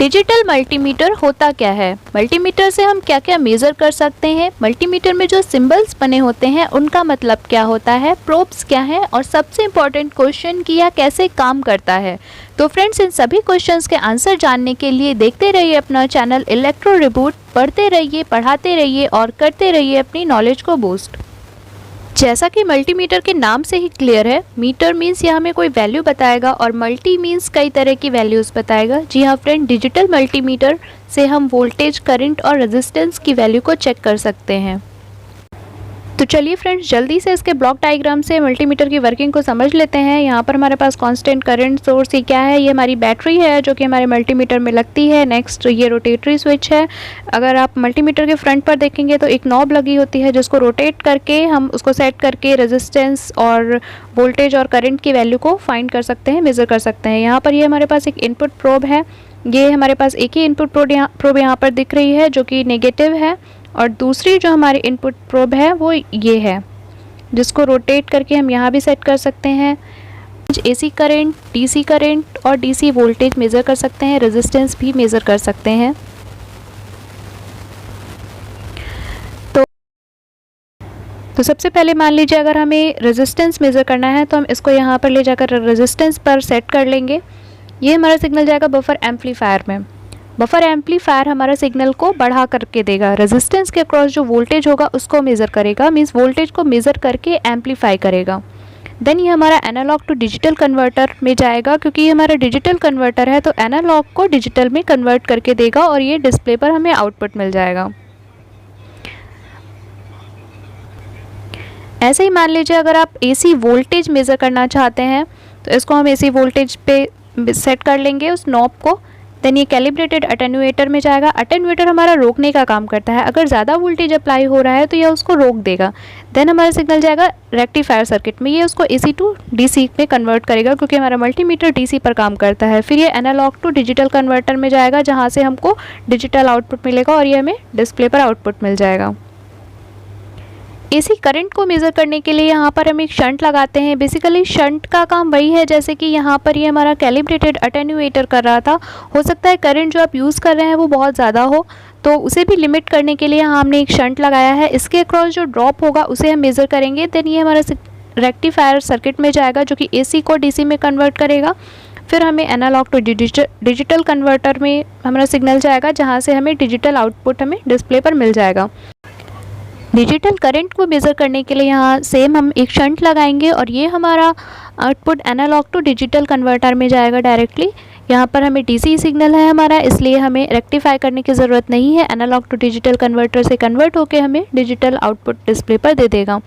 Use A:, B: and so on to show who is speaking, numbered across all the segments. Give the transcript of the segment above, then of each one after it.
A: Digital multimeter होता क्या है? मल्टीमीटर से हम क्या क्या मेज़र कर सकते हैं? मल्टीमीटर में जो सिंबल्स बने होते हैं उनका मतलब क्या होता है? प्रोब्स क्या है? और सबसे इम्पॉर्टेंट क्वेश्चन कि यह कैसे काम करता है? तो फ्रेंड्स, इन सभी क्वेश्चंस के आंसर जानने के लिए देखते रहिए अपना चैनल इलेक्ट्रो रिबूट, पढ़ते रहिए, पढ़ाते रहिए और करते रहिए अपनी नॉलेज को बूस्ट। जैसा कि मल्टीमीटर के नाम से ही क्लियर है, मीटर मीन्स यह हमें कोई वैल्यू बताएगा और मल्टी मीन्स कई तरह की वैल्यूज़ बताएगा। जी हाँ फ्रेंड, डिजिटल मल्टीमीटर से हम वोल्टेज, करंट और रेजिस्टेंस की वैल्यू को चेक कर सकते हैं। तो चलिए फ्रेंड्स, जल्दी से इसके ब्लॉक डायग्राम से मल्टीमीटर की वर्किंग को समझ लेते हैं। यहाँ पर हमारे पास कांस्टेंट करंट सोर्स ये क्या है? ये हमारी बैटरी है जो कि हमारे मल्टीमीटर में लगती है। नेक्स्ट ये रोटेटरी स्विच है। अगर आप मल्टीमीटर के फ्रंट पर देखेंगे तो एक नॉब लगी होती है जिसको रोटेट करके हम उसको सेट करके रेजिस्टेंस और वोल्टेज और करंट की वैल्यू को फाइंड कर सकते हैं, मेज़र कर सकते हैं। यहाँ पर ये हमारे पास एक इनपुट प्रोब है। ये हमारे पास एक ही इनपुट प्रोब यहाँ पर दिख रही है जो कि नेगेटिव है, और दूसरी जो हमारी इनपुट प्रोब है वो ये है जिसको रोटेट करके हम यहाँ भी सेट कर सकते हैं। एसी करंट, डीसी करंट और डीसी वोल्टेज मेज़र कर सकते हैं, रेजिस्टेंस भी मेज़र कर सकते हैं। तो सबसे पहले मान लीजिए अगर हमें रेजिस्टेंस मेज़र करना है तो हम इसको यहाँ पर ले जाकर रेजिस्टेंस पर सेट कर लेंगे। ये हमारा सिग्नल जाएगा बफर एम्पलीफायर में। बफर एम्पलीफायर हमारा सिग्नल को बढ़ा करके देगा। रेजिस्टेंस के अक्रॉस जो वोल्टेज होगा उसको मेज़र करेगा, मीन्स वोल्टेज को मेज़र करके एम्पलीफाई करेगा। देन ये हमारा एनालॉग टू डिजिटल कन्वर्टर में जाएगा, क्योंकि ये हमारा डिजिटल कन्वर्टर है तो एनालॉग को डिजिटल में कन्वर्ट करके देगा और ये डिस्प्ले पर हमें आउटपुट मिल जाएगा। ऐसे ही मान लीजिए अगर आप एसी वोल्टेज मेज़र करना चाहते हैं तो इसको हम एसी वोल्टेज पे सेट कर लेंगे उस नॉब को। देन ये कैलिब्रेटेड अटेन्यूएटर में जाएगा। अटेन्यूएटर हमारा रोकने का काम करता है। अगर ज़्यादा वोल्टेज अप्लाई हो रहा है तो यह उसको रोक देगा। देन हमारा सिग्नल जाएगा रेक्टिफायर सर्किट में। ये उसको एसी टू डीसी में कन्वर्ट करेगा, क्योंकि हमारा मल्टीमीटर डीसी पर काम करता है। फिर ये एनालॉग टू डिजिटल कन्वर्टर में जाएगा जहाँ से हमको डिजिटल आउटपुट मिलेगा और ये हमें डिस्प्ले पर आउटपुट मिल जाएगा। एसी करंट को मेज़र करने के लिए यहाँ पर हम एक शंट लगाते हैं। बेसिकली शंट का काम वही है जैसे कि यहाँ पर ये हमारा कैलिब्रेटेड अटेन्यूएटर कर रहा था। हो सकता है करंट जो आप यूज़ कर रहे हैं वो बहुत ज़्यादा हो, तो उसे भी लिमिट करने के लिए यहाँ हमने एक शंट लगाया है। इसके अक्रॉस जो ड्रॉप होगा उसे हम मेज़र करेंगे। देन ये हमारा रेक्टिफायर सर्किट में जाएगा जो कि एसी को डीसी में कन्वर्ट करेगा। फिर हमें एनालॉग टू डिजिटल कन्वर्टर में हमारा सिग्नल जाएगा जहाँ से हमें डिजिटल आउटपुट हमें डिस्प्ले पर मिल जाएगा। डिजिटल करंट को मेज़र करने के लिए यहाँ सेम हम एक शंट लगाएंगे और ये हमारा output analog to digital converter में जाएगा डायरेक्टली। यहाँ पर हमें डीसी सिग्नल है हमारा, इसलिए हमें रेक्टिफाई करने की ज़रूरत नहीं है। एनालॉग टू डिजिटल कन्वर्टर से कन्वर्ट होकर हमें डिजिटल आउटपुट डिस्प्ले पर दे देगा।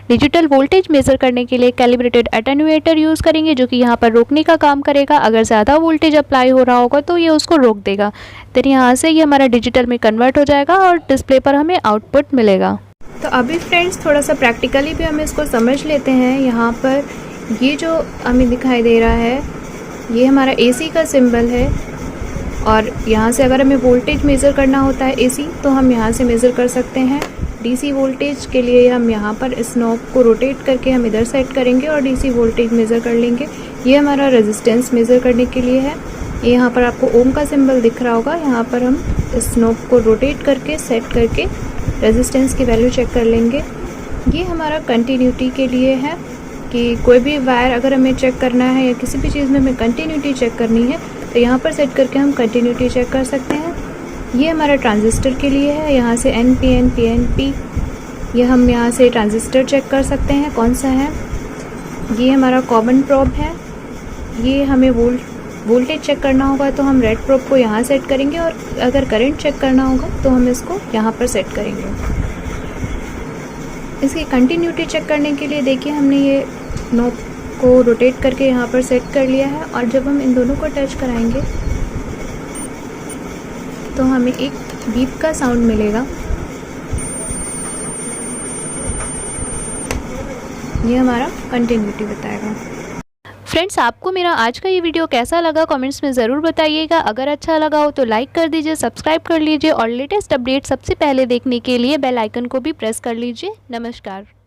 A: डिजिटल वोल्टेज मेज़र करने के लिए कैलिब्रेटेड अटेन्यूएटर यूज़ करेंगे जो कि यहाँ पर रोकने का काम करेगा। अगर ज़्यादा वोल्टेज अप्लाई हो रहा होगा तो ये उसको रोक देगा। फिर यहाँ से ये हमारा डिजिटल में कन्वर्ट हो जाएगा और डिस्प्ले पर हमें आउटपुट मिलेगा। तो अभी फ्रेंड्स थोड़ा सा प्रैक्टिकली भी हम इसको समझ लेते हैं। यहाँ पर ये जो हमें दिखाई दे रहा है ये हमारा एसी का सिंबल है, और यहाँ से अगर हमें वोल्टेज मेज़र करना होता है एसी तो हम यहाँ से मेज़र कर सकते हैं। डीसी वोल्टेज के लिए हम यहाँ पर इस नॉब को रोटेट करके हम इधर सेट करेंगे और डीसी वोल्टेज मेज़र कर लेंगे। ये हमारा रेजिस्टेंस मेज़र करने के लिए है। ये यहाँ पर आपको ओम का सिंबल दिख रहा होगा। यहाँ पर हम इस नॉब को रोटेट करके सेट करके रेजिस्टेंस की वैल्यू चेक कर लेंगे। ये हमारा कंटिन्यूटी के लिए है कि कोई भी वायर अगर हमें चेक करना है या किसी भी चीज़ में हमें कंटिन्यूटी चेक करनी है तो यहाँ पर सेट करके हम कंटिन्यूटी चेक कर सकते हैं। ये हमारा ट्रांजिस्टर के लिए है। यहाँ से NPN, PNP ये हम यहाँ से ट्रांजिस्टर चेक कर सकते हैं कौन सा है। ये हमारा कॉमन प्रोब है। ये हमें वोल्टेज चेक करना होगा तो हम रेड प्रोब को यहाँ सेट करेंगे, और अगर करंट चेक करना होगा तो हम इसको यहाँ पर सेट करेंगे। इसकी कंटिन्यूटी चेक करने के लिए देखिए हमने ये नॉब को रोटेट करके यहाँ पर सेट कर लिया है, और जब हम इन दोनों को टच कराएंगे तो हमें एक बीप का साउंड मिलेगा। ये हमारा कंटिन्यूटी बताएगा। फ्रेंड्स, आपको मेरा आज का ये वीडियो कैसा लगा कमेंट्स में ज़रूर बताइएगा। अगर अच्छा लगा हो तो लाइक कर दीजिए, सब्सक्राइब कर लीजिए और लेटेस्ट अपडेट सबसे पहले देखने के लिए बेल आइकन को भी प्रेस कर लीजिए। नमस्कार।